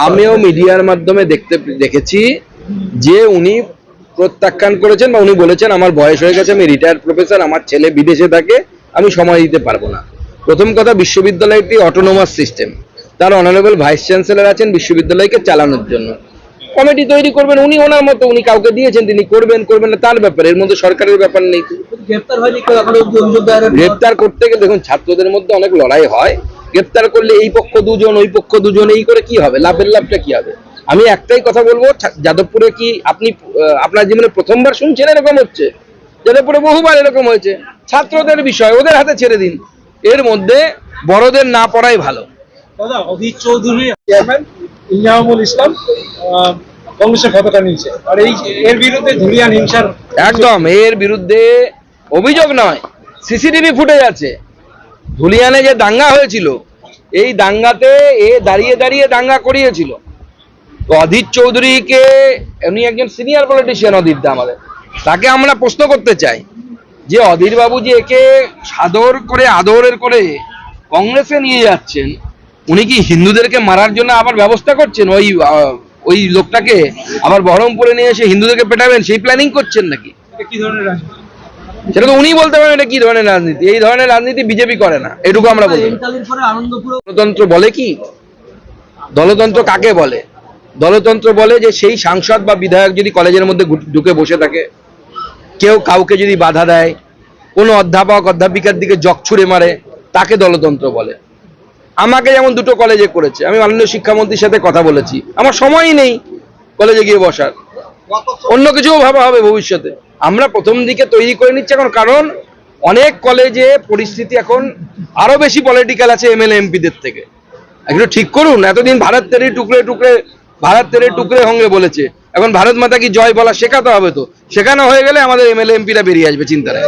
আমিও মিডিয়ার মাধ্যমে দেখেছি যে উনি প্রত্যাখ্যান করেছেন বা উনি বলেছেন আমার বয়স হয়ে গেছে, আমি রিটায়ার্ড প্রফেসর, আমার ছেলে বিদেশে থাকে, আমি সময় দিতে পারবো না। প্রথম কথা, বিশ্ববিদ্যালয়টি অটোনোমাস সিস্টেম, তার অনারেবল ভাইস চ্যান্সেলর আছেন বিশ্ববিদ্যালয়কে চালানোর জন্য। কমিটি তৈরি করবেন, উনি ওনার মতো, উনি কাউকে দিয়েছেন, তিনি করবেন করবেন না তার ব্যাপার, এর মধ্যে সরকারের ব্যাপার নেই। গ্রেপ্তার করতে গেলে দেখুন, ছাত্রদের মধ্যে অনেক লড়াই হয়, গ্রেপ্তার করলে এই পক্ষ দুজন ওই পক্ষ দুজন, এই করে কি হবে, লাভটা কি হবে? আমি একটাই কথা বলবো, যাদবপুরে কি আপনি আপনার জীবনে প্রথমবার শুনছেন এরকম হচ্ছে? যাদবপুরে বহুবার এরকম হয়েছে। ছাত্রদের বিষয় ওদের হাতে ছেড়ে দিন, এর মধ্যে বড়দের না পড়াই ভালো। দাদা, অধীর চৌধুরী চেয়ারম্যান ইনজামামুল ইসলাম কংগ্রেসের পতাকা নিয়েছে, আর এর বিরুদ্ধে ধুলিয়ান হিংসার একদম, এর বিরুদ্ধে অভিযোগ নয়, সিসিটিভি ফুটেজ আছে। ধুলিয়ানে যে দাঙ্গা হয়েছিল, এই দাঙ্গাতে এ দাঁড়িয়ে দাঁড়িয়ে দাঙ্গা করিয়েছিল। তো অধীর চৌধুরীকে, উনি একজন সিনিয়র পলিটিশিয়ান, অধীর দা আমাদের, তাকে আমরা প্রশ্ন করতে চাই যে অধীর বাবু যে একে সাদর করে আদরের করে কংগ্রেসে নিয়ে যাচ্ছেন, উনি কি হিন্দুদেরকে মারার জন্য আবার ব্যবস্থা করছেন? ওই লোকটাকে আবার বহরমপুরে নিয়ে এসে হিন্দুদেরকে পেটাবেন, সেই প্ল্যানিং করছেন নাকি? কি ধরনের রাজনীতি সেটা তো উনি বলতে পারেন এটা কি ধরনের রাজনীতি। এই ধরনের রাজনীতি বিজেপি করে না, এটুকু আমরা বলি। দলতন্ত্র বলে কি? দলতন্ত্র কাকে বলে? দলতন্ত্র বলে যে সেই সাংসদ বা বিধায়ক যদি কলেজের মধ্যে ঢুকে বসে থাকে, কেউ কাউকে যদি বাধা দেয়, কোনো অধ্যাপক অধ্যাপিকার দিকে জগ ছুড়ে মারে, তাকে দলতন্ত্র বলে। আমাকে যেমন দুটো কলেজে করেছে, আমি মাননীয় শিক্ষামন্ত্রীর সাথে কথা বলেছি, আমার সময়ই নেই কলেজে গিয়ে বসার, অন্য কিছুও ভাবা হবে ভবিষ্যতে। আমরা প্রথম দিকে তৈরি করে নিচ্ছি এখন, কারণ অনেক কলেজে পরিস্থিতি এখন আরো বেশি পলিটিক্যাল আছে এমএলএ এমপিদের থেকে। একটু ঠিক করুন, এতদিন ভারত তেরে টুকরে হঙ্গে বলেছে, এখন ভারত মাতা কি জয় বলা শেখাতে হবে। তো শেখানো হয়ে গেলে আমাদের এমএলএ এমপিরা বেরিয়ে আসবে, চিন্তা নেই।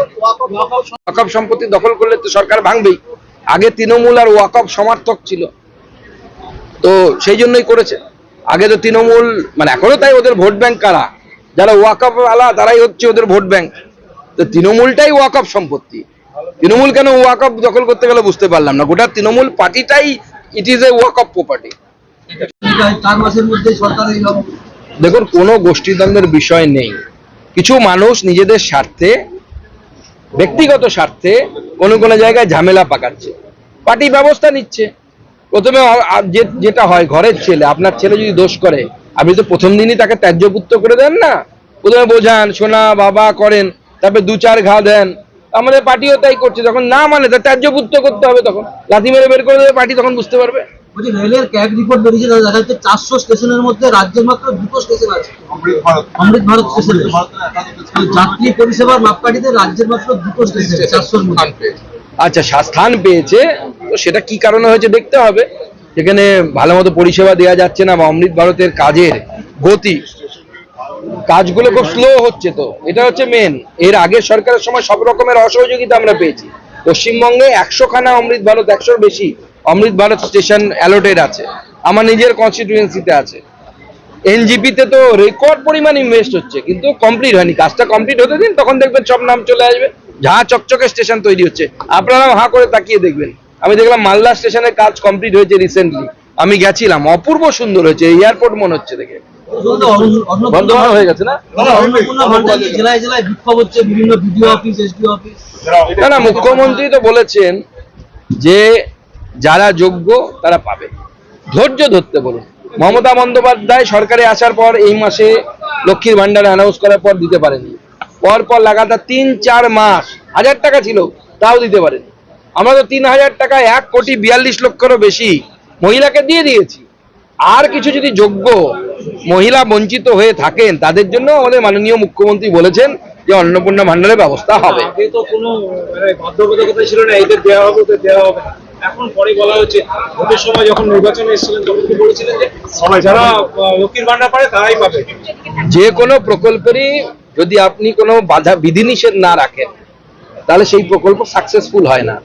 ওয়াকফ সম্পত্তি দখল করলে তো সরকার ভাঙবেই। আগে তৃণমূল আর ওয়াকফ সমর্থক ছিল, তো সেই জন্যই করেছে। আগে তো তৃণমূল, মানে এখনো তাই, ওদের ভোট ব্যাংক কারা? যারা ওয়াকফ আলা, তারাই হচ্ছে ওদের ভোট ব্যাংক। তো তৃণমূলটাই ওয়াকফ সম্পত্তি। তৃণমূল কেন ওয়াকফ দখল করতে গেলে বুঝতে পারলাম না। গোটা তৃণমূল পার্টিটাই it is a waqf property. দেখুন, কোনো গোষ্ঠীদ্বন্দ্বের বিষয় নেই। কিছু মানুষ নিজেদের স্বার্থে, ব্যক্তিগত স্বার্থে কোনো জায়গায় ঝামেলা পাকাচ্ছে, পার্টি ব্যবস্থা নিচ্ছে। প্রথমে যেটা হয়, ঘরের ছেলে, আপনার ছেলে যদি দোষ করে, আপনি তো প্রথম দিনই তাকে ত্যায্যপুত্র করে দেন না, প্রথমে বোঝান, সোনা বাবা করেন, তারপরে 2-4 ঘা দেন। আমাদের পার্টিও তাই করছে, যখন না মানে তা ত্যায্যপুত্র করতে হবে, তখন লাথি মেরে বের করে দেবে পার্টি, তখন বুঝতে পারবে। রেলের ক্যাগ রিপোর্ট বেরিয়েছে, দেখা যাচ্ছে 400 স্টেশনের মধ্যে রাজ্যের মাত্র 2টো স্টেশন আছে অমৃত ভারত স্টেশনে। যাত্রী পরিষেবার মাপকাঠিতে রাজ্যের মাত্র 2টো স্টেশন 400-র মধ্যে। আচ্ছা, স্থান পেয়েছে, তো সেটা কি কারণে হয়েছে দেখতে হবে। সেখানে ভালো মতো পরিষেবা দেওয়া যাচ্ছে না, বা অমৃত ভারতের কাজের গতি, কাজগুলো খুব স্লো হচ্ছে, তো এটা হচ্ছে মেন। এর আগের সরকারের সময় সব রকমের অসহযোগিতা আমরা পেয়েছি। পশ্চিমবঙ্গে 100খানা অমৃত ভারত, 100-র বেশি অমৃত ভারত স্টেশন অ্যালোটেড আছে, আমার নিজের কনস্টিটিউয়েন্সিতে আছে। এনজিপিতে তো রেকর্ড পরিমাণ ইনভেস্ট হচ্ছে, কিন্তু কমপ্লিট হয়নি। কাজটা কমপ্লিট হতে দিন, তখন দেখবেন সব নাম চলে আসবে। যা চকচকে স্টেশন তৈরি হচ্ছে, আপনারা হাঁ করে তাকিয়ে দেখবেন। আমি দেখলাম মালদা স্টেশনের কাজ কমপ্লিট হয়েছে রিসেন্টলি, আমি গেছিলাম, অপূর্ব সুন্দর হয়েছে, এয়ারপোর্ট মনে হচ্ছে দেখে। বর্ধমান হয়ে গেছে না? না, মুখ্যমন্ত্রী তো বলেছেন যে যারা যোগ্য তারা পাবে, ধৈর্য ধরতে বলুন। মমতা বন্দ্যোপাধ্যায় সরকারে আসার পর এই মাসে লক্ষ্মীর ভান্ডার অ্যানাউন্স করার পর দিতে পারেনি, পর লাগাতার 3-4 মাস 1000 টাকা ছিল, তাও দিতে পারেনি। আমরা তো 3000 টাকা, 1,42,00,000-রও বেশি মহিলাকে দিয়ে দিয়েছি। আর কিছু যদি যোগ্য মহিলা বঞ্চিত হয়ে থাকেন, তাদের জন্য আমাদের মাননীয় মুখ্যমন্ত্রী বলেছেন যে অন্নপূর্ণা ভান্ডারের ব্যবস্থা হবে। আগে তো কোনো বাধ্যবাধকতা ছিল না, এদের দেওয়া হবে ওদের দেওয়া হবে না, এখন পরে বলা হচ্ছে। ভোটের সময় যখন নির্বাচনে এসেছিলেন তখন কি বলেছিলেন যে সবাই যারা লক্ষ্মীর ভান্ডার পায় তারাই পাবে? যে কোনো প্রকল্পেরই যদি আপনি কোনো বাধা বিধিনিষেধ না রাখেন, তাহলে সেই প্রকল্প সাকসেসফুল হয় না।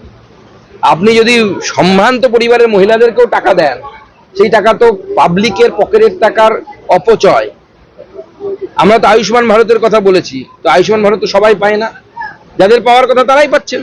আপনি যদি সম্ভ্রান্ত পরিবারের মহিলাদেরকেও টাকা দেন, সেই টাকা তো পাবলিকের পকেটের টাকার অপচয়। আমরা তো আয়ুষ্মান ভারতের কথা বলেছি, তো আয়ুষ্মান ভারত তো সবাই পায় না, যাদের পাওয়ার কথা তারাই পাচ্ছেন।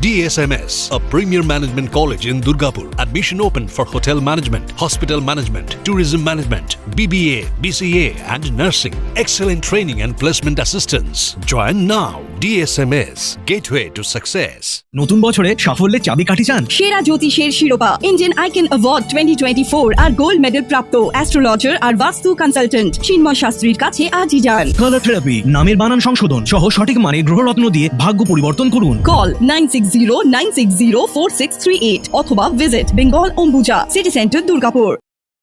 DSMS, a premier management college in Durgapur. Admission open for hotel management, hospital management, tourism management, BBA, BCA, and nursing. Excellent training and placement assistance. Join now. DSMS, gateway to success. নতুন বছরে সাফল্যের চাবিকাঠি চান? সেরা জ্যোতিষের শিরোপা Indian icon award 2024 আর gold medal প্রাপ্ত astrologer আর বাস্তু consultant চিন্ময় শাস্ত্রীর কাছে আজই যান। কালার থেরাপি, নামের বানান সংশোধন সহ সঠিক মানে গ্রহরত্ন দিয়ে ভাগ্য পরিবর্তন করুন। কল 9609604638 অথবা visit Bengal Ambuja city centre Durgapur.